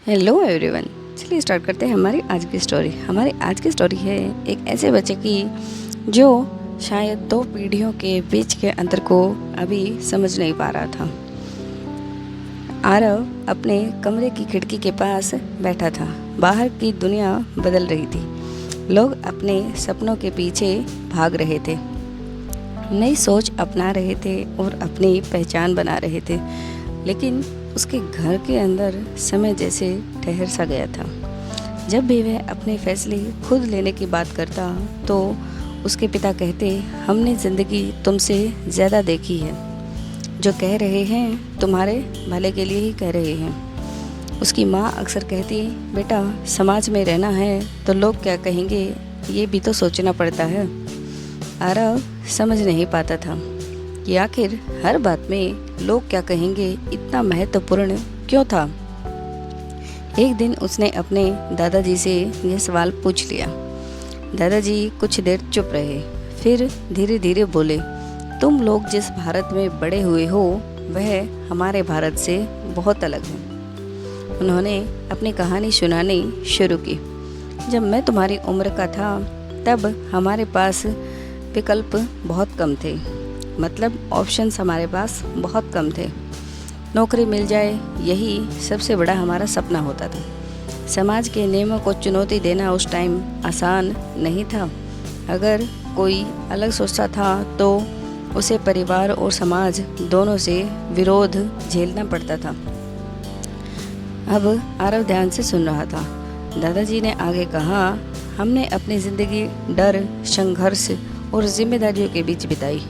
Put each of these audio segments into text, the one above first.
Hello everyone, चलिए start करते हैं हमारी आज की स्टोरी। हमारी आज की स्टोरी है एक ऐसे बच्चे की जो शायद दो पीढ़ियों के बीच के अंतर को अभी समझ नहीं पा रहा था। आरव अपने कमरे की खिड़की के पास बैठा था। बाहर की दुनिया बदल रही थी। लोग अपने सपनों के पीछे भाग रहे थे, नई सोच अपना रहे थे और अपनी पहचान बना रहे थे। लेकिन उसके घर के अंदर समय जैसे ठहर सा गया था। जब भी वह अपने फैसले खुद लेने की बात करता तो उसके पिता कहते, हमने ज़िंदगी तुमसे ज़्यादा देखी है, जो कह रहे हैं तुम्हारे भले के लिए ही कह रहे हैं। उसकी माँ अक्सर कहती, बेटा समाज में रहना है तो लोग क्या कहेंगे ये भी तो सोचना पड़ता है। आरव समझ नहीं पाता था कि आखिर हर बात में लोग क्या कहेंगे इतना महत्वपूर्ण क्यों था। एक दिन उसने अपने दादाजी से यह सवाल पूछ लिया। दादाजी कुछ देर चुप रहे, फिर धीरे धीरे बोले, तुम लोग जिस भारत में बड़े हुए हो वह हमारे भारत से बहुत अलग है। उन्होंने अपनी कहानी सुनानी शुरू की। जब मैं तुम्हारी उम्र का था तब हमारे पास विकल्प बहुत कम थे, मतलब ऑप्शंस हमारे पास बहुत कम थे। नौकरी मिल जाए यही सबसे बड़ा हमारा सपना होता था। समाज के नियमों को चुनौती देना उस टाइम आसान नहीं था। अगर कोई अलग सोचता था तो उसे परिवार और समाज दोनों से विरोध झेलना पड़ता था। अब आरव ध्यान से सुन रहा था। दादाजी ने आगे कहा, हमने अपनी ज़िंदगी डर, संघर्ष और जिम्मेदारियों के बीच बिताई।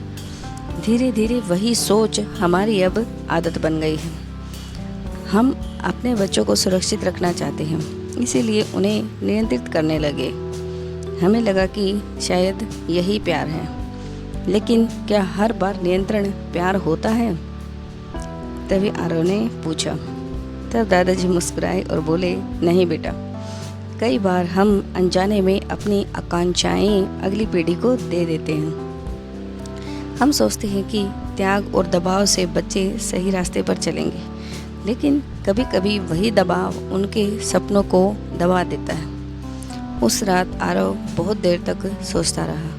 धीरे धीरे वही सोच हमारी अब आदत बन गई है। हम अपने बच्चों को सुरक्षित रखना चाहते हैं, इसीलिए उन्हें नियंत्रित करने लगे। हमें लगा कि शायद यही प्यार है, लेकिन क्या हर बार नियंत्रण प्यार होता है? तभी आरव ने पूछा। तब दादाजी मुस्कुराए और बोले, नहीं बेटा, कई बार हम अनजाने में अपनी आकांक्षाएं अगली पीढ़ी को दे देते हैं। हम सोचते हैं कि त्याग और दबाव से बच्चे सही रास्ते पर चलेंगे, लेकिन कभी कभी वही दबाव उनके सपनों को दबा देता है। उस रात आरव बहुत देर तक सोचता रहा।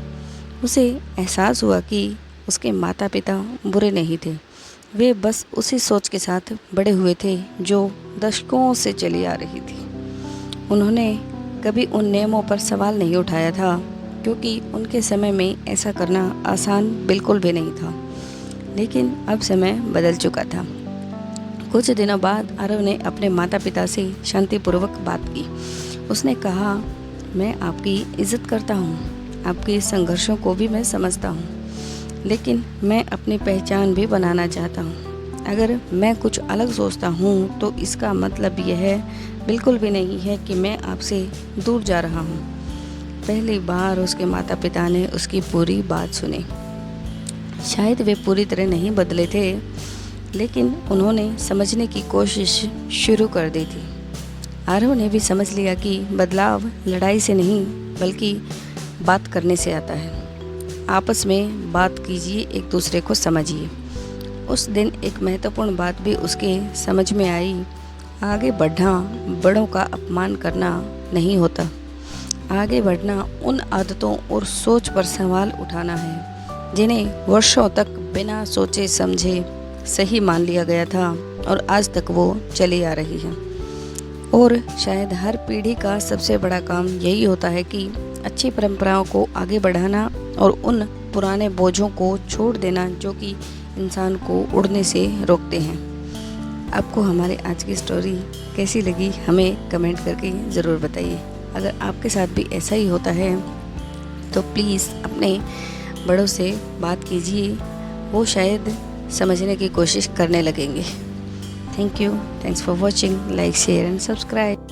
उसे एहसास हुआ कि उसके माता पिता बुरे नहीं थे, वे बस उसी सोच के साथ बड़े हुए थे जो दशकों से चली आ रही थी। उन्होंने कभी उन नियमों पर सवाल नहीं उठाया था, क्योंकि उनके समय में ऐसा करना आसान बिल्कुल भी नहीं था। लेकिन अब समय बदल चुका था। कुछ दिनों बाद आरव ने अपने माता पिता से शांतिपूर्वक बात की। उसने कहा, मैं आपकी इज्जत करता हूँ, आपके संघर्षों को भी मैं समझता हूँ, लेकिन मैं अपनी पहचान भी बनाना चाहता हूँ। अगर मैं कुछ अलग सोचता हूँ तो इसका मतलब यह बिल्कुल भी नहीं है कि मैं आपसे दूर जा रहा हूँ। पहली बार उसके माता पिता ने उसकी पूरी बात सुनी। शायद वे पूरी तरह नहीं बदले थे, लेकिन उन्होंने समझने की कोशिश शुरू कर दी थी। आरव ने भी समझ लिया कि बदलाव लड़ाई से नहीं बल्कि बात करने से आता है। आपस में बात कीजिए, एक दूसरे को समझिए। उस दिन एक महत्वपूर्ण बात भी उसके समझ में आई। आगे बढ़ना बड़ों का अपमान करना नहीं होता। आगे बढ़ना उन आदतों और सोच पर सवाल उठाना है जिन्हें वर्षों तक बिना सोचे समझे सही मान लिया गया था और आज तक वो चली आ रही है। और शायद हर पीढ़ी का सबसे बड़ा काम यही होता है कि अच्छी परंपराओं को आगे बढ़ाना और उन पुराने बोझों को छोड़ देना जो कि इंसान को उड़ने से रोकते हैं। आपको हमारी आज की स्टोरी कैसी लगी हमें कमेंट करके ज़रूर बताइए। अगर आपके साथ भी ऐसा ही होता है तो प्लीज़ अपने बड़ों से बात कीजिए, वो शायद समझने की कोशिश करने लगेंगे। Thank you, thanks for watching, like, share and subscribe.